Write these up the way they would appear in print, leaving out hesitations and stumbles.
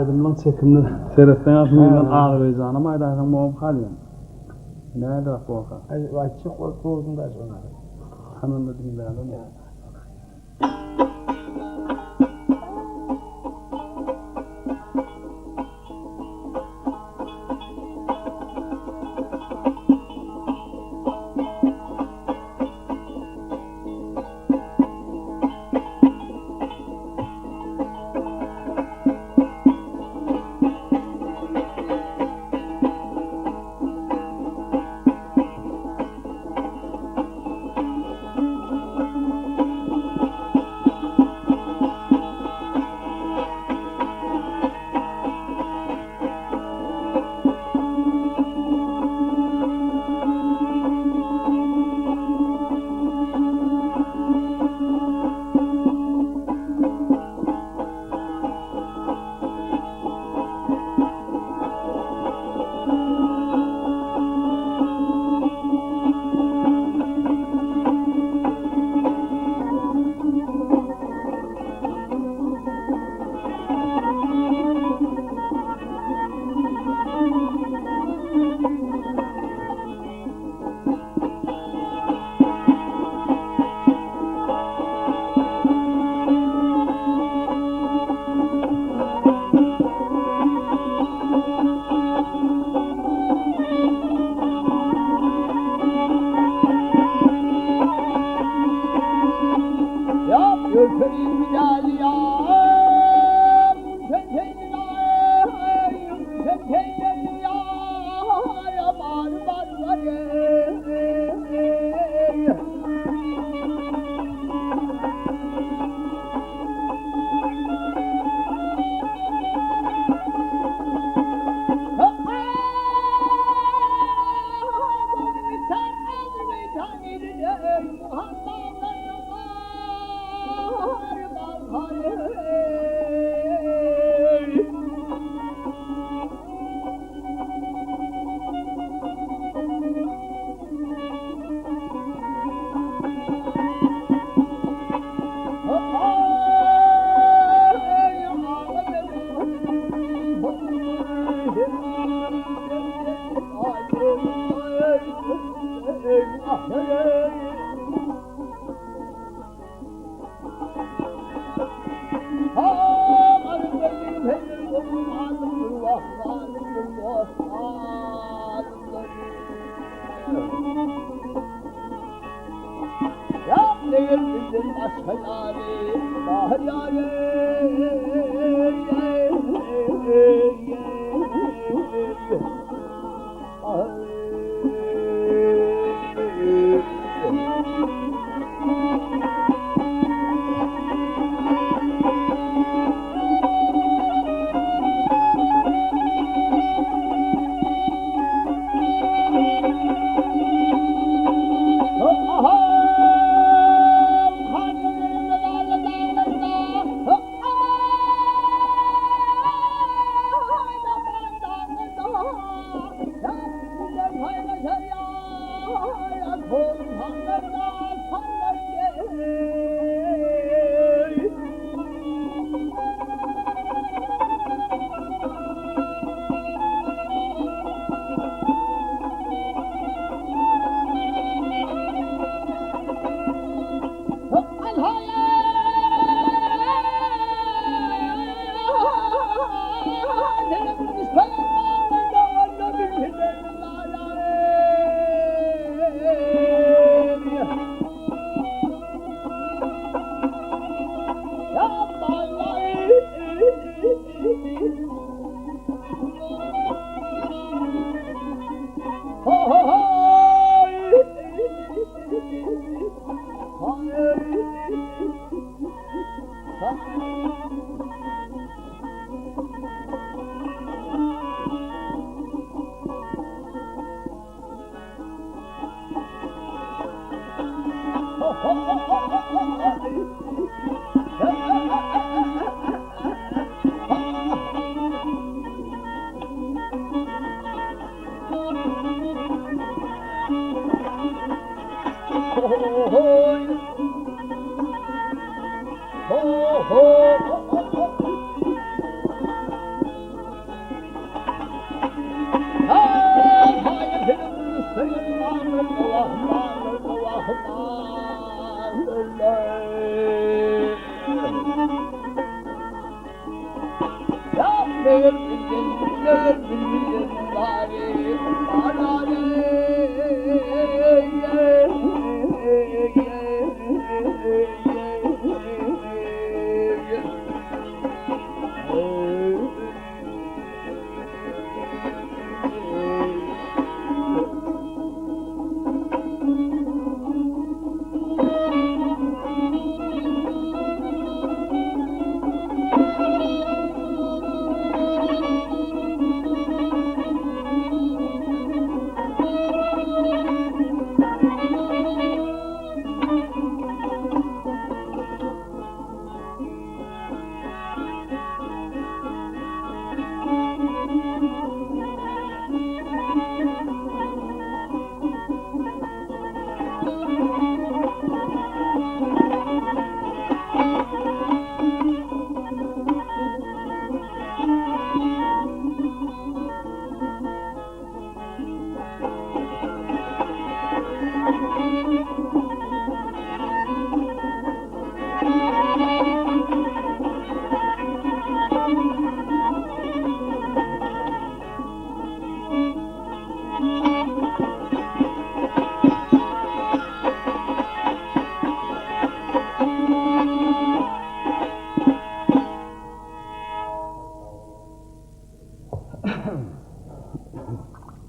aydımdan çekimli seyretten atmıyordan ağırlayacağına maydaysan boğum kalıyor. Nerede bak bu oka? Açık olduğunda sonra. Kanında dinleyelim ya.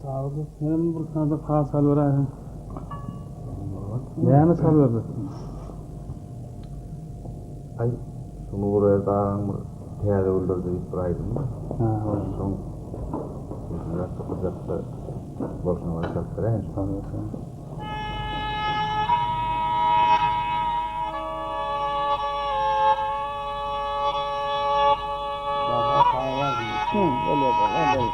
Sağ ol. Sen bir tane daha salverayım. Yani salverdi. Ay, şunu oraya dağın teyze öldürdü deyip buraydım da. Ha, öyle. Son biraz sıkıcakta boşuna başlayıp vereyim. Salverdi. Baba kahve diyor. Öyle de öyle.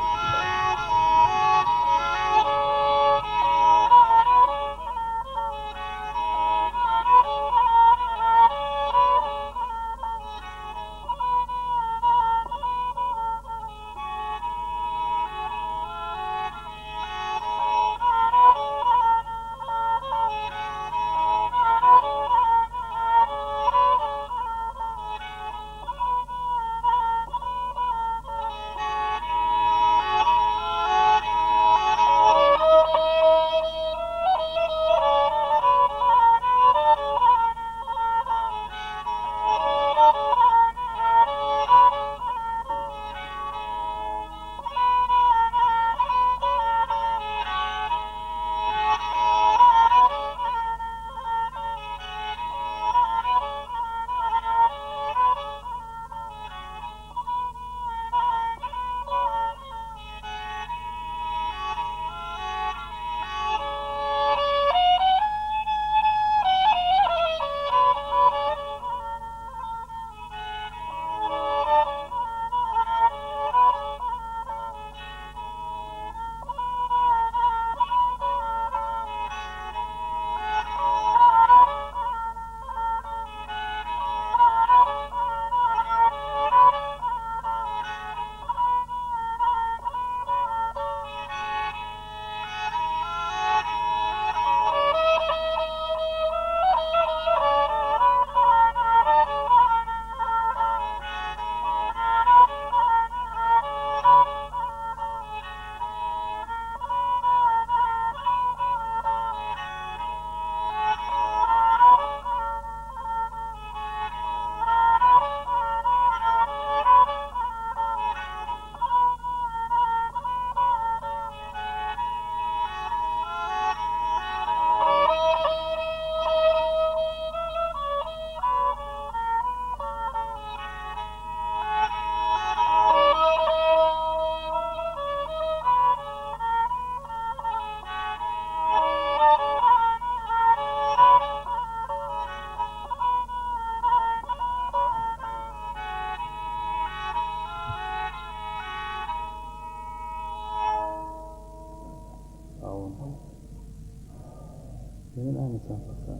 Benim aynı sanırsa.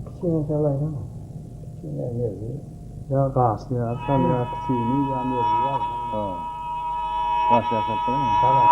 Küçüğüne çalayım ama. Küçüğüne veriyor. Ya gazlı ya, sen ya kısıyını ya mevzu ya. Ha. Başlayacak değil mi? Tamam.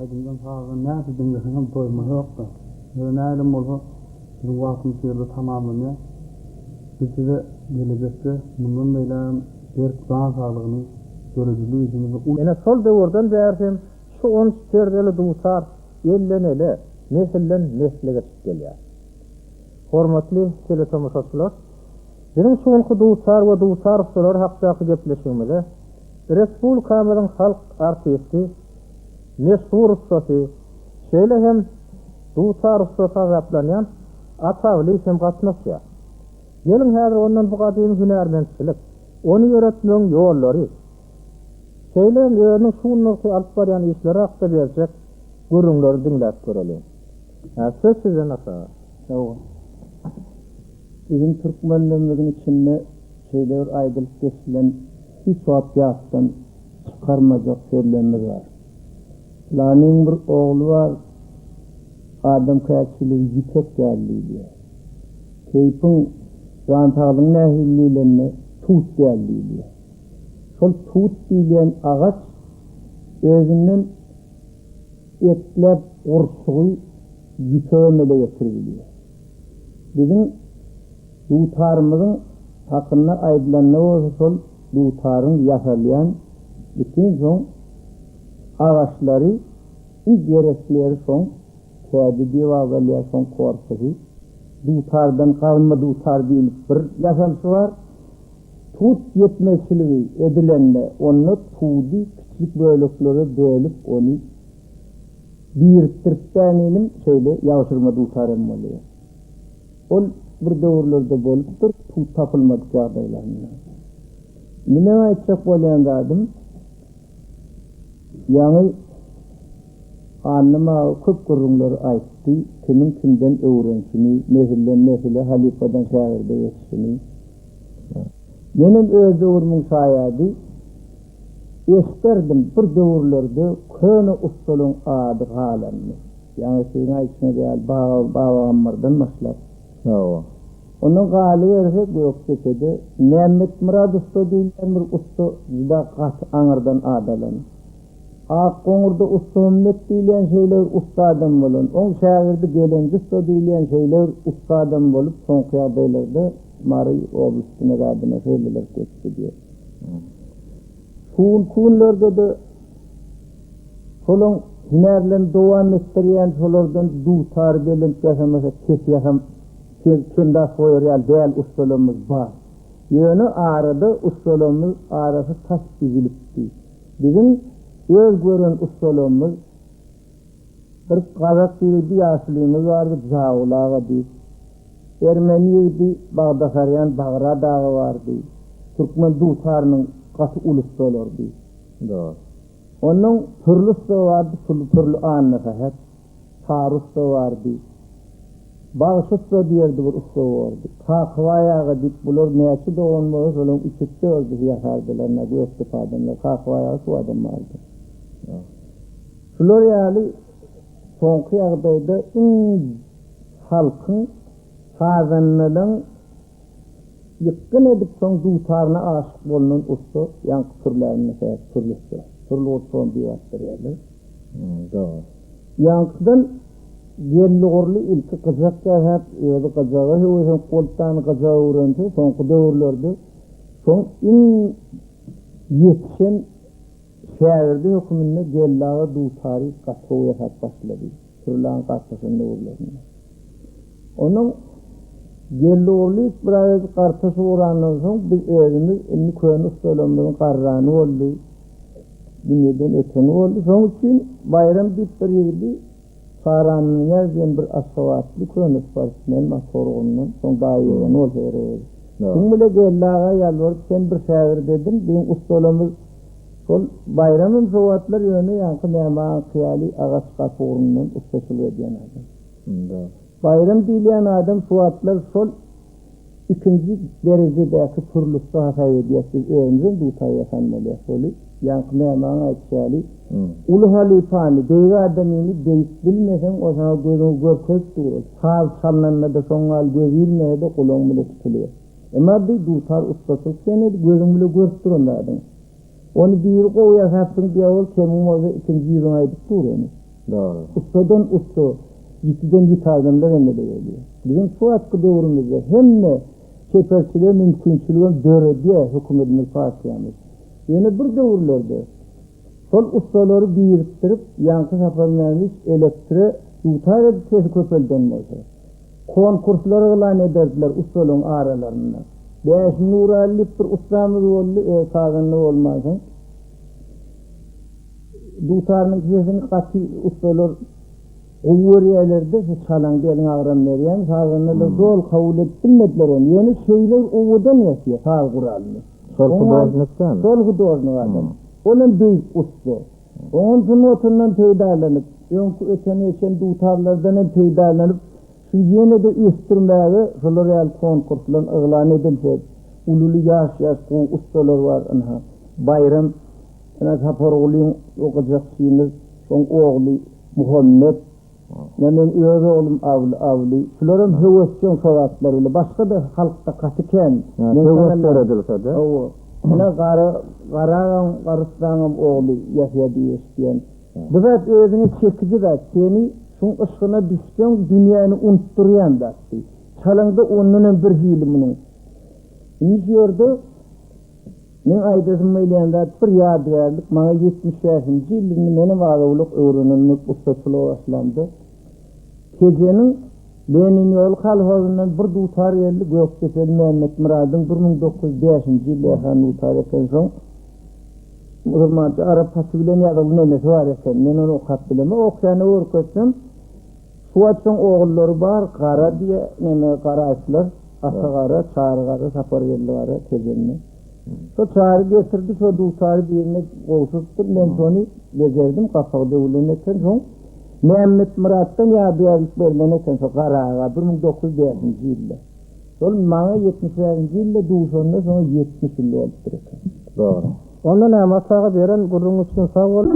aydından sağın näse dinlesem doyma ýokda. Nälim bolsa bizim wagtymyz ýerde tamamlanýar. Biz de gelecekde bundan beýle bir can sağlygyny görebilýär üçin Ene sol döwürden bäri şu 10 terdeli duşar ellenele nesilden nesile geçip gelýär. Hormatly teletomosatçylar, benim şonky duşar we duşar ustalar hakdaky gepleşigimizde Respublikamyzyň halk artisti, meşhur ustasy, şeýle hem duşar ustasy azaplanýan Atawly isim gatnaşýar. Gelin häzir ondan bu gadymy hünärmendçilik, onu öğretmeň ýollary, şeýle ýöne şunlukty alyp barýan işleri hakda berjek görüňleri diňläp görelim. Söz size nasa? Ýok. Bizim Türkmenlerimizin içinde şeyler aydılık geçilen bir suat yastan çıkarmacak söylemler var. Lanin bir oğlu var, Adam kayakçılığı yüksek geldi diyor. Keyfin rantağının nehirliğine tut geldi diyor. Sol tut diyen ağaç özünden eklep orsuğu yükemele getiriliyor. Bizim dutarımızın hakkında aydılan ne olsa sol dutarın yasalayan bütün son ağaçları gerekleri son kâdi divavalıya son korkusu dutardan kalma dutar değil bir yasalısı var. Tut yetmezsiliği edilenle onu tuğdu küçük bölükleri bölüp onu biriktirip deneyelim şeyle yavşırma dutarım oluyor. O bir döwürlerde bolupdyr, tut tapylmadyk ýagdaýlarynda. Nime aýtjak bolýandadım? Ýani annyma köp gurrunlar aýtdy, kimin kimden öwrenşini, nesilden nesile halifadan şäherde ýetişini. Menim öz döwürmüň şaýady, eşderdim bir döwürlerde köne ustalyň ady galanmy. Ýani siziň aýtýaňyz ýaly babagamlardan başlap. Onun gali versek Gökçe'de Mehmet Murad Usta diýilen bir usta juda gat aňyrdan adalan. Akkoňurda usta Mehmet diýilen şeýler ustadym bolan. Oň şäherde gelenji usta diýilen şeýler ustadym bolup soňky ýagdaýlarda Mary oblastyna gadyna şeýleler geçdi diýer. Kunlerde de şolaň hünärlen dowam etdirýän şolardan dutar bilen ýaşamasa kes ýasam kimda soýurýar däl ustalymyz bar. Ýöne arada ustalymyz arasy taş dizilipdi. Bizim öz gören ustalymyz bir gazak bir ýaşlygymy bardy, Zawlaga diýip. Ermeniýdi, Bagdasaryan Bagra dağı bardy. Türkmen dutarynyň gaty uluslardy. Onun türlü vardı, türlü anlasahat, Farus da vardı. Bağışıt da diýerdi bir usta vardı. Kakvayağı dip bular näçe de olmagy, şolaň üçütte öldü ýaşardylar, ne gökde adamlar, kakvayağı şu adam vardı. Şular ýaly soňky ýagdaýda halkyň sazanlygyň ýykyn edip soň dutaryna aşyk bolunan usta ýanky türlerini türlüsü. Türlü olsun diýerler. Ýankydan yerli gorly ilki gyzak ýa-da ýa-da gyzaga höwüň koltan gyzaga öwrense soňky döwürlerde soň ýetişen şäherde hökümine gellaga dutary gatnaşy ýasap başlady. Türlän gatnaşyny öwrlendi. Onuň yerli gorly biraz gartaşy urandan soň biz özümiz inni köni ustalarymyzyň garrany boldy. Dünýeden öteni boldy. Şoň üçin bayram diýip bir ýerde Faranyň ýerden bir asawatly köni sportmen masorgundan soň daýýan bolýar. Şoň bilen gellaga ýalwaryp sen bir şäher dedim, bizim ustalarymyz şol bayramyň sowatlar ýöne ýanky mehman kyýaly agaç gaturundan ustaçylyk edýän adam. Bayram diýilen adam sowatlar şol ikinji derejedäki türlüsde hasap edýärsiz özüňiz dutaý ýasanmaly şoly. Ýanky mehman aýtýaly, ulu halifany beýle adamyny beýip bilmesen o sana gözüň görköz durur. Hal salnanda soňal gözilmede gulaň bilen tutulýar. Emma bir dutar ustasy seni gözüň bilen görüp duranda adam. Onu bir goýa hatsyň diýär, kemin bolsa ikinji ýylyň aýdyp durýar. Doğru. Ustadan usta, yitiden yitardanlar emme de geliyor. Bizim şu atkı doğrumuzda hem çeperçiliğe mümkünçülüğün dörü diye hükümetimiz fatihamiz. Yani bir doğrulardı. Sol ustaları biriktirip yankı saparlarımız elektre yutar edip köpelden olsa. Konkursları ilan ederdiler ustalığın aralarından. Beş nurallik bir ustamız oldu, sağınlı olmazın. Dutarının sesini katı ustalar Uğuriyelerde çalan gelin ağram veriyem, sağınlı zor kabul ettirmediler onu. Yani şeyler uğudan yaşıyor, sağ kuralını. Sol hudorlukta mı? Sol hudorluk adam. Onun büyük usta. Onun sunutundan peydalanıp, öten dutarlardan peydalanıp, şu yine de üstürmeyi Floriyal konkursların ıglan edilse, ululu yaş bu ustalar var. Bayram, Saparoğlu'nun okuyacaksınız, son oğlu Muhammed, benim öz oğlum Avli, şuların hüvesyon soratları öyle, başka da halkta katıken, hüvesler edilse de. Buna karıslanım oğlu Yahya diye isteyen. Bu da özünü çekici da seni şun ışığına düşsen dünyanı unutturuyan da. Çalanda onun bir hiliminin. Ne diyordu? Men aydasım eyleyende bir yadigarlık, bana 75. yılını benim ağırlık öğrenilmek ustaçılığı başlandı. Gecenin Lenin yol kalhozundan bir dutar yerli Göktepe'li Mehmet Murad'ın 1905. yılı yakan dutar eken son Hırmatı Arap pası bilen yadalı nemesi var eken men onu okat bileme okyanı orkasım Suat'ın oğulları var Kara diye neme Karaçlar Asa Kara, Çağrı Kara, Sapar yerli var tecenini so Çağrı getirdi so dutarı birine olsuzdur men onu becerdim kafağı devulun eken son Mehmet Murat'tan yadigarlık verilen eken so Karağa 1905. yılda. Sol bana 70. yılda doğuşunda sonra 70 yıl oldu. Doğru. Ondan ama sağa veren gurrun için sağ ol.